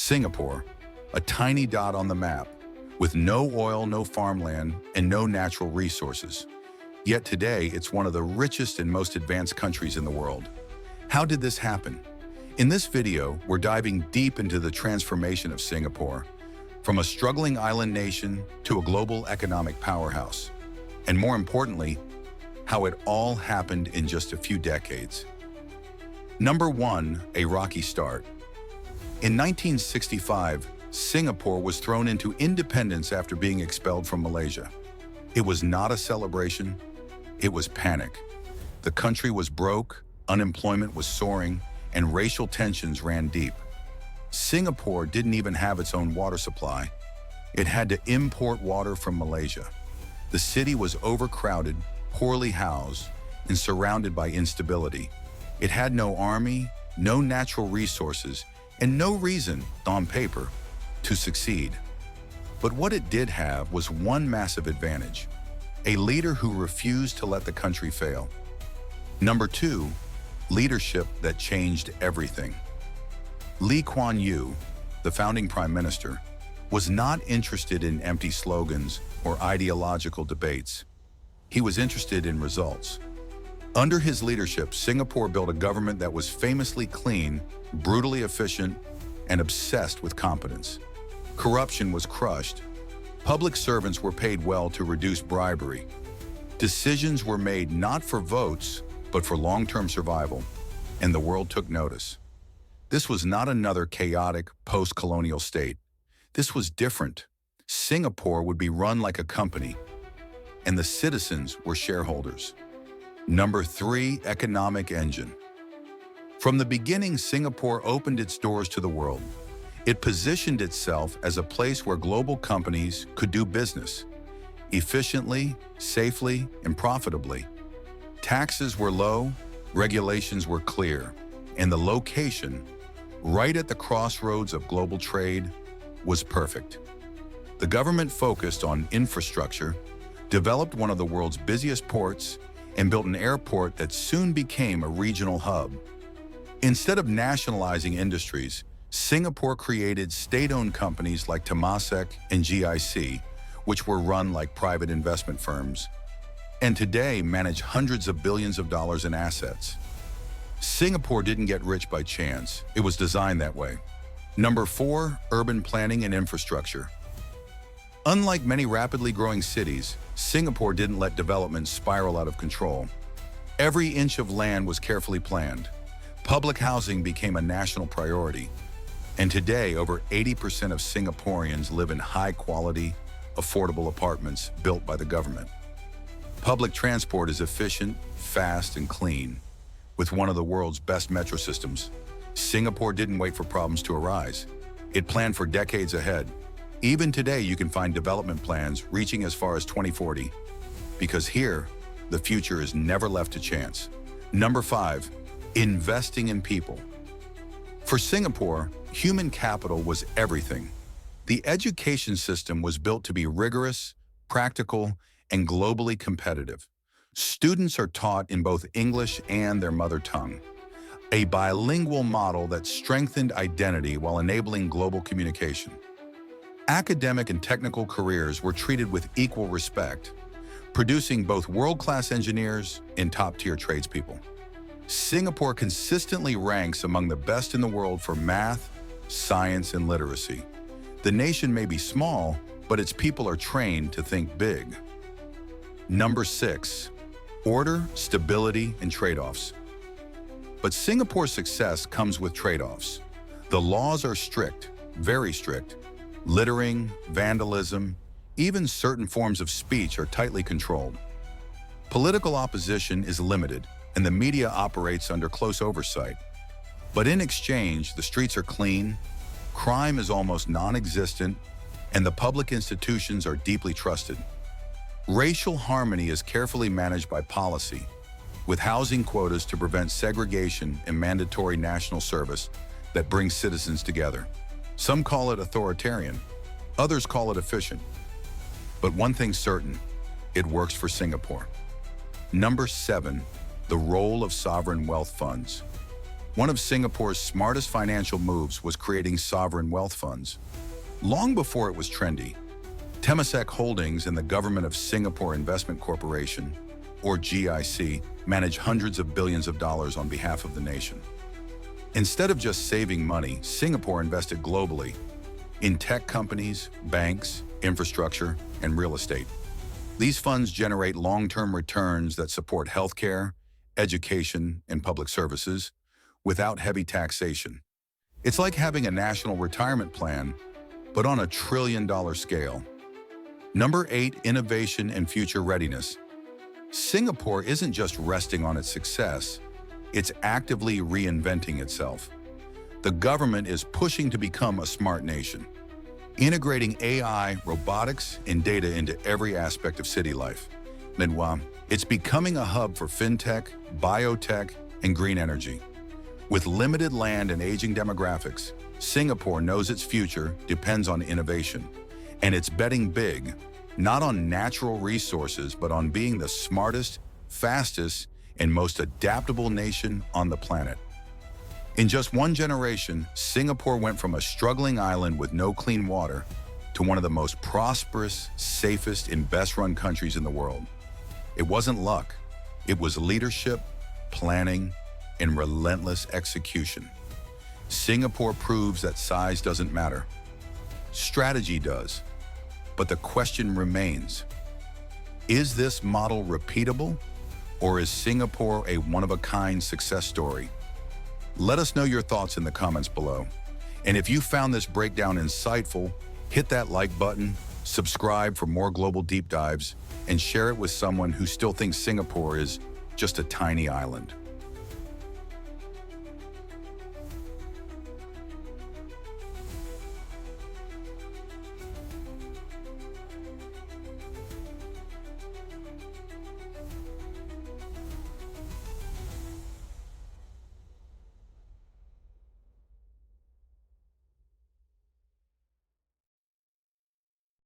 Singapore, a tiny dot on the map, with no oil, no farmland, and no natural resources. Yet today, it's one of the richest and most advanced countries in the world. How did this happen? In this video, we're diving deep into the transformation of Singapore, from a struggling island nation to a global economic powerhouse. And more importantly, how it all happened in just a few decades. Number 1, a rocky start. In 1965, Singapore was thrown into independence after being expelled from Malaysia. It was not a celebration, it was panic. The country was broke, unemployment was soaring, and racial tensions ran deep. Singapore didn't even have its own water supply. It had to import water from Malaysia. The city was overcrowded, poorly housed, and surrounded by instability. It had no army, no natural resources, and no reason, on paper, to succeed. But what it did have was one massive advantage: a leader who refused to let the country fail. Number 2, leadership that changed everything. Lee Kuan Yew, the founding prime minister, was not interested in empty slogans or ideological debates. He was interested in results. Under his leadership, Singapore built a government that was famously clean, brutally efficient, and obsessed with competence. Corruption was crushed. Public servants were paid well to reduce bribery. Decisions were made not for votes, but for long-term survival, and the world took notice. This was not another chaotic, post-colonial state. This was different. Singapore would be run like a company, and the citizens were shareholders. Number 3, economic engine. From the beginning, Singapore opened its doors to the world. It positioned itself as a place where global companies could do business efficiently, safely, and profitably. Taxes were low, regulations were clear, and the location, right at the crossroads of global trade, was perfect. The government focused on infrastructure, developed one of the world's busiest ports, and built an airport that soon became a regional hub. Instead of nationalizing industries, Singapore created state-owned companies like Temasek and GIC, which were run like private investment firms, and today manage hundreds of billions of dollars in assets. Singapore didn't get rich by chance. It was designed that way. Number 4, urban planning and infrastructure. Unlike many rapidly growing cities, Singapore didn't let development spiral out of control. Every inch of land was carefully planned. Public housing became a national priority. And today, over 80% of Singaporeans live in high-quality, affordable apartments built by the government. Public transport is efficient, fast, and clean, with one of the world's best metro systems. Singapore didn't wait for problems to arise. It planned for decades ahead. Even today, you can find development plans reaching as far as 2040, because here, the future is never left to chance. Number 5, investing in people. For Singapore, human capital was everything. The education system was built to be rigorous, practical, and globally competitive. Students are taught in both English and their mother tongue, a bilingual model that strengthened identity while enabling global communication. Academic and technical careers were treated with equal respect, producing both world-class engineers and top-tier tradespeople. Singapore consistently ranks among the best in the world for math, science, and literacy. The nation may be small, but its people are trained to think big. Number 6, order, stability, and trade-offs. But Singapore's success comes with trade-offs. The laws are strict, very strict. Littering, vandalism, even certain forms of speech are tightly controlled. Political opposition is limited, and the media operates under close oversight. But in exchange, the streets are clean, crime is almost non-existent, and the public institutions are deeply trusted. Racial harmony is carefully managed by policy, with housing quotas to prevent segregation and mandatory national service that brings citizens together. Some call it authoritarian, others call it efficient. But one thing's certain, it works for Singapore. Number 7, the role of sovereign wealth funds. One of Singapore's smartest financial moves was creating sovereign wealth funds. Long before it was trendy, Temasek Holdings and the Government of Singapore Investment Corporation, or GIC, manage hundreds of billions of dollars on behalf of the nation. Instead of just saving money, Singapore invested globally in tech companies, banks, infrastructure, and real estate. These funds generate long-term returns that support healthcare, education, and public services without heavy taxation. It's like having a national retirement plan, but on a trillion-dollar scale. Number 8, innovation and future readiness. Singapore isn't just resting on its success, it's actively reinventing itself. The government is pushing to become a smart nation, integrating AI, robotics, and data into every aspect of city life. Meanwhile, it's becoming a hub for fintech, biotech, and green energy. With limited land and aging demographics, Singapore knows its future depends on innovation, and it's betting big, not on natural resources, but on being the smartest, fastest, and most adaptable nation on the planet. In just one generation, Singapore went from a struggling island with no clean water to one of the most prosperous, safest, and best-run countries in the world. It wasn't luck. It was leadership, planning, and relentless execution. Singapore proves that size doesn't matter. Strategy does. But the question remains, is this model repeatable, or is Singapore a one-of-a-kind success story? Let us know your thoughts in the comments below. And if you found this breakdown insightful, hit that like button, subscribe for more global deep dives, and share it with someone who still thinks Singapore is just a tiny island.